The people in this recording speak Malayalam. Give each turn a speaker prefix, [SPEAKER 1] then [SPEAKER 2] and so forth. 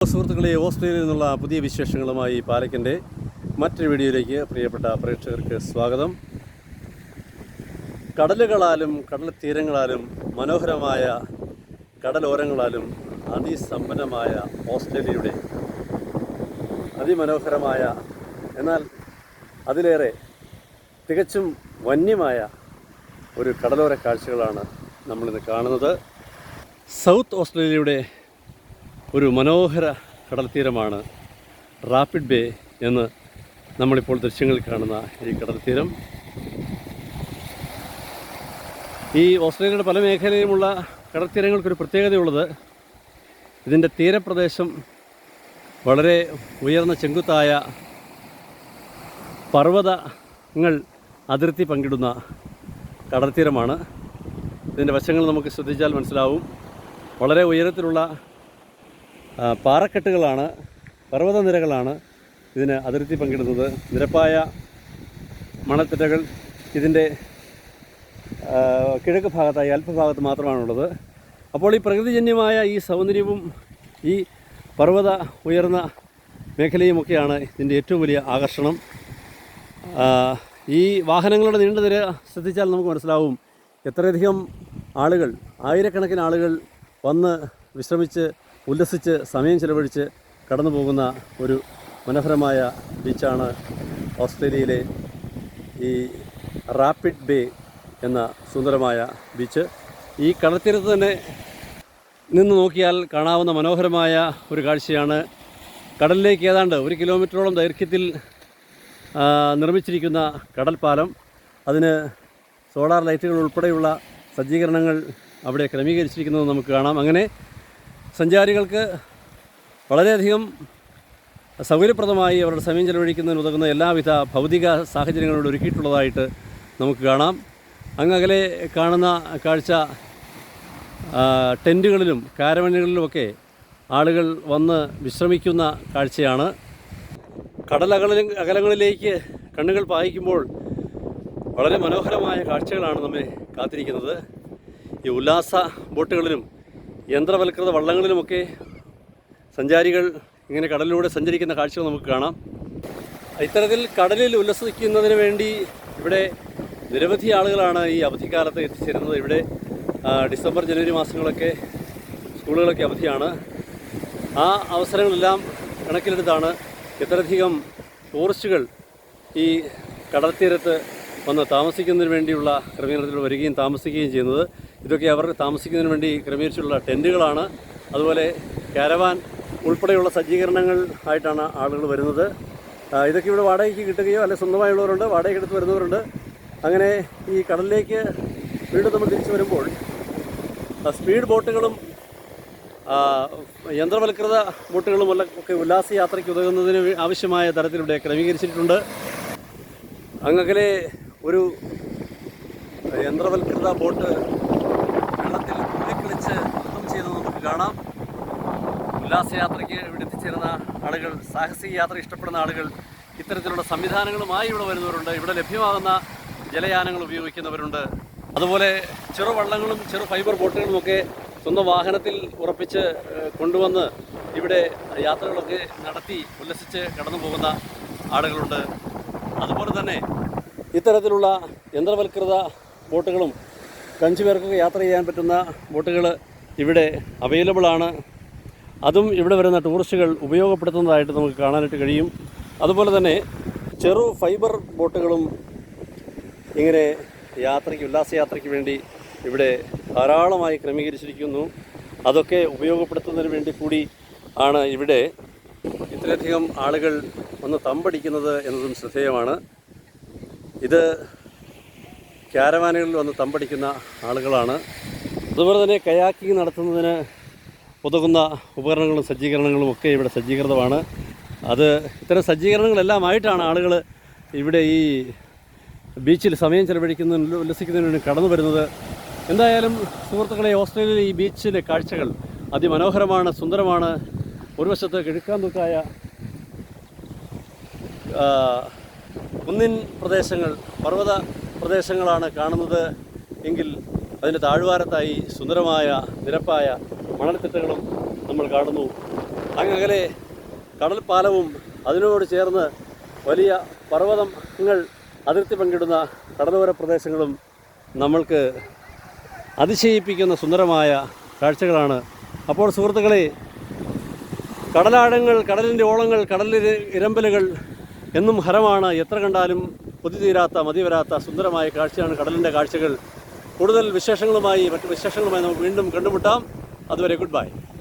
[SPEAKER 1] സുഹൃത്തുക്കളെ, ഓസ്ട്രേലിയയിൽ നിന്നുള്ള പുതിയ വിശേഷങ്ങളുമായി പാലക്കിൻ്റെ മറ്റൊരു വീഡിയോയിലേക്ക് പ്രിയപ്പെട്ട പ്രേക്ഷകർക്ക് സ്വാഗതം. കടലുകളാലും കടൽ തീരങ്ങളാലും മനോഹരമായ കടലോരങ്ങളാലും അതിസമ്പന്നമായ ഓസ്ട്രേലിയയുടെ അതിമനോഹരമായ എന്നാൽ അതിലേറെ തികച്ചും വന്യമായ ഒരു കടലോര കാഴ്ചകളാണ് നമ്മളിന്ന് കാണുന്നത്. സൗത്ത് ഓസ്ട്രേലിയയുടെ ഒരു മനോഹര കടൽ തീരമാണ് റാപ്പിഡ് ബേ എന്ന് നമ്മളിപ്പോൾ ദൃശ്യങ്ങളിൽ കാണുന്ന ഈ കടൽ തീരം. ഈ ഓസ്ട്രേലിയയുടെ പല മേഖലയിലുമുള്ള കടൽ തീരങ്ങൾക്കൊരു പ്രത്യേകതയുള്ളത് ഇതിൻ്റെ തീരപ്രദേശം വളരെ ഉയർന്ന ചെങ്കുത്തായ പർവ്വതങ്ങൾ അതിർത്തി പങ്കിടുന്ന കടൽ തീരമാണ്. ഇതിൻ്റെ വശങ്ങൾ നമുക്ക് ശ്രദ്ധിച്ചാൽ മനസ്സിലാവും. വളരെ ഉയരത്തിലുള്ള പാറക്കെട്ടുകളാണ്, പർവ്വതനിരകളാണ് ഇതിന് അതിർത്തി പങ്കിടുന്നത്. നിരപ്പായ മണൽത്തിട്ടകൾ ഇതിൻ്റെ കിഴക്ക് ഭാഗത്തായി അല്പഭാഗത്ത് മാത്രമാണുള്ളത്. അപ്പോൾ ഈ പ്രകൃതിജന്യമായ ഈ സൗന്ദര്യവും ഈ പർവ്വത ഉയർന്ന മേഖലയുമൊക്കെയാണ് ഇതിൻ്റെ ഏറ്റവും വലിയ ആകർഷണം. ഈ വാഹനങ്ങളുടെ നീണ്ട നിര ശ്രദ്ധിച്ചാൽ നമുക്ക് മനസ്സിലാവും എത്രയധികം ആളുകൾ, ആയിരക്കണക്കിന് ആളുകൾ വന്ന് വിശ്രമിച്ച് ഉല്ലസിച്ച് സമയം ചെലവഴിച്ച് കടന്നു പോകുന്ന ഒരു മനോഹരമായ ബീച്ചാണ് ഓസ്ട്രേലിയയിലെ ഈ റാപ്പിഡ് ബേ എന്ന സുന്ദരമായ ബീച്ച്. ഈ കടൽത്തീരത്ത് തന്നെ നിന്ന് നോക്കിയാൽ കാണാവുന്ന മനോഹരമായ ഒരു കാഴ്ചയാണ് കടലിലേക്ക് ഏതാണ്ട് 1 കിലോമീറ്ററോളം ദൈർഘ്യത്തിൽ നിർമ്മിച്ചിരിക്കുന്ന കടൽപ്പാലം. അതിന് സോളാർ ലൈറ്റുകൾ ഉൾപ്പെടെയുള്ള സജ്ജീകരണങ്ങൾ അവിടെ ക്രമീകരിച്ചിരിക്കുന്നത് നമുക്ക് കാണാം. അങ്ങനെ സഞ്ചാരികൾക്ക് വളരെയധികം സൗകര്യപ്രദമായി അവരുടെ സമയം ചെലവഴിക്കുന്നതിന് ഉതകുന്ന എല്ലാവിധ ഭൗതിക സാഹചര്യങ്ങളോട് ഒരുക്കിയിട്ടുള്ളതായിട്ട് നമുക്ക് കാണാം. അങ്ങകലെ കാണുന്ന കാഴ്ച ടെൻറ്റുകളിലും കാരവനുകളിലുമൊക്കെ ആളുകൾ വന്ന് വിശ്രമിക്കുന്ന കാഴ്ചയാണ്. അകലങ്ങളിലേക്ക് കണ്ണുകൾ പായിക്കുമ്പോൾ വളരെ മനോഹരമായ കാഴ്ചകളാണ് നമ്മെ കാത്തിരിക്കുന്നത്. ഈ ഉല്ലാസ ബോട്ടുകളിലും യന്ത്രവൽകൃത വള്ളങ്ങളിലുമൊക്കെ സഞ്ചാരികൾ ഇങ്ങനെ കടലിലൂടെ സഞ്ചരിക്കുന്ന കാഴ്ചകൾ നമുക്ക് കാണാം. ഇത്തരത്തിൽ കടലിൽ ഉല്ലസിക്കുന്നതിന് വേണ്ടി ഇവിടെ നിരവധി ആളുകളാണ് ഈ അവധിക്കാലത്ത് എത്തിച്ചേരുന്നത്. ഇവിടെ ഡിസംബർ ജനുവരി മാസങ്ങളൊക്കെ സ്കൂളുകളൊക്കെ അവധിയാണ്. ആ അവസരങ്ങളെല്ലാം കണക്കിലെടുത്താണ് ഇത്രയധികം ടൂറിസ്റ്റുകൾ ഈ കടൽത്തീരത്ത് വന്ന് താമസിക്കുന്നതിന് വേണ്ടിയുള്ള ക്രമീകരണത്തിൽ വരികയും താമസിക്കുകയും ചെയ്യുന്നത്. ഇതൊക്കെ അവർ താമസിക്കുന്നതിന് വേണ്ടി ക്രമീകരിച്ചിട്ടുള്ള ടെൻറ്റുകളാണ്. അതുപോലെ കാരവാൻ ഉൾപ്പെടെയുള്ള സജ്ജീകരണങ്ങൾ ആയിട്ടാണ് ആളുകൾ വരുന്നത്. ഇതൊക്കെ ഇവിടെ വാടകയ്ക്ക് കിട്ടുകയോ അല്ലെങ്കിൽ സ്വന്തമായുള്ളവരുണ്ട്, വാടകയ്ക്ക് എടുത്ത് വരുന്നവരുണ്ട്. അങ്ങനെ ഈ കടലിലേക്ക് വീണ്ടും നമ്മൾ തിരിച്ചു വരുമ്പോൾ സ്പീഡ് ബോട്ടുകളും യന്ത്രവൽകൃത ബോട്ടുകളും ഒക്കെ ഉല്ലാസയാത്രയ്ക്ക് ഉതകുന്നതിന് ആവശ്യമായ തരത്തിലൂടെ ക്രമീകരിച്ചിട്ടുണ്ട്. അങ്ങകലെ ഒരു യന്ത്രവൽകൃത ബോട്ട് വെള്ളത്തിൽ തുള്ളിക്കളിച്ച് നൃത്തം ചെയ്ത് നമുക്ക് കാണാം. ഉല്ലാസയാത്രയ്ക്ക് ഇവിടെ എത്തിച്ചേരുന്ന ആളുകൾ, സാഹസിക യാത്ര ഇഷ്ടപ്പെടുന്ന ആളുകൾ ഇത്തരത്തിലുള്ള സംവിധാനങ്ങളുമായി ഇവിടെ വരുന്നവരുണ്ട്. ഇവിടെ ലഭ്യമാകുന്ന ജലയാനങ്ങൾ ഉപയോഗിക്കുന്നവരുണ്ട്. അതുപോലെ ചെറുവള്ളങ്ങളും ചെറു ഫൈബർ ബോട്ടുകളുമൊക്കെ സ്വന്തം വാഹനത്തിൽ ഉറപ്പിച്ച് കൊണ്ടുവന്ന് ഇവിടെ യാത്രകളൊക്കെ നടത്തി ഉല്ലസിച്ച് കടന്നു പോകുന്ന ആളുകളുണ്ട്. അതുപോലെ തന്നെ ഇത്തരത്തിലുള്ള യന്ത്രവൽകൃത ബോട്ടുകളും 5 പേർക്കൊക്കെ യാത്ര ചെയ്യാൻ പറ്റുന്ന ബോട്ടുകൾ ഇവിടെ അവൈലബിളാണ്. അതും ഇവിടെ വരുന്ന ടൂറിസ്റ്റുകൾ ഉപയോഗപ്പെടുത്തുന്നതായിട്ട് നമുക്ക് കാണാനായിട്ട് കഴിയും. അതുപോലെ തന്നെ ചെറു ഫൈബർ ബോട്ടുകളും ഇങ്ങനെ ഉല്ലാസയാത്രയ്ക്ക് വേണ്ടി ഇവിടെ ധാരാളമായി ക്രമീകരിച്ചിരിക്കുന്നു. അതൊക്കെ ഉപയോഗപ്പെടുത്തുന്നതിന് വേണ്ടി കൂടി ആണ് ഇവിടെ ഇത്രയധികം ആളുകൾ വന്ന് തമ്പടിക്കുന്നത് എന്നതും ശ്രദ്ധേയമാണ്. ഇത് കാരവാനുകളിൽ വന്ന് തമ്പടിക്കുന്ന ആളുകളാണ്. അതുപോലെ തന്നെ കയാക്കിങ് നടത്തുന്നതിന് ഉതകുന്ന ഉപകരണങ്ങളും സജ്ജീകരണങ്ങളും ഒക്കെ ഇവിടെ സജ്ജീകൃതമാണ്. ഇത്തരം സജ്ജീകരണങ്ങളെല്ലാമായിട്ടാണ് ആളുകൾ ഇവിടെ ഈ ബീച്ചിൽ സമയം ചെലവഴിക്കുന്നതിന് ഉല്ലസിക്കുന്നതിന് വേണ്ടി കടന്നു വരുന്നത്. എന്തായാലും സുഹൃത്തുക്കളെ, ഓസ്ട്രേലിയയിലെ ഈ ബീച്ചിലെ കാഴ്ചകൾ അതിമനോഹരമാണ്, സുന്ദരമാണ്. ഒരു വശത്ത് കിഴക്കാന്തൂക്കായ കുന്നിൻ പ്രദേശങ്ങൾ, പർവ്വത പ്രദേശങ്ങളാണ് കാണുന്നത് എങ്കിൽ അതിൻ്റെ താഴ്വാരത്തായി സുന്ദരമായ നിരപ്പായ മണൽത്തിട്ടകളും നമ്മൾ കാണുന്നു. അങ്ങകലെ കടൽ പാലവും അതിനോട് ചേർന്ന് വലിയ പർവ്വതങ്ങൾ അതിർത്തി പങ്കിടുന്ന കടലോര പ്രദേശങ്ങളും നമ്മൾക്ക് അതിശയിപ്പിക്കുന്ന സുന്ദരമായ കാഴ്ചകളാണ്. അപ്പോൾ സുഹൃത്തുക്കളെ, കടലാഴങ്ങൾ, കടലിൻ്റെ ഓളങ്ങൾ, കടലിലെ ഇരമ്പലുകൾ എന്നും ഹരമാണ്. എത്ര കണ്ടാലും പൊതിതീരാത്ത, മതിവരാത്ത സുന്ദരമായ കാഴ്ചയാണ് കടലിൻ്റെ കാഴ്ചകൾ. കൂടുതൽ വിശേഷങ്ങളുമായി, മറ്റു വിശേഷങ്ങളുമായി നമുക്ക് വീണ്ടും കണ്ടുമുട്ടാം. അതുവരെ ഗുഡ് ബൈ.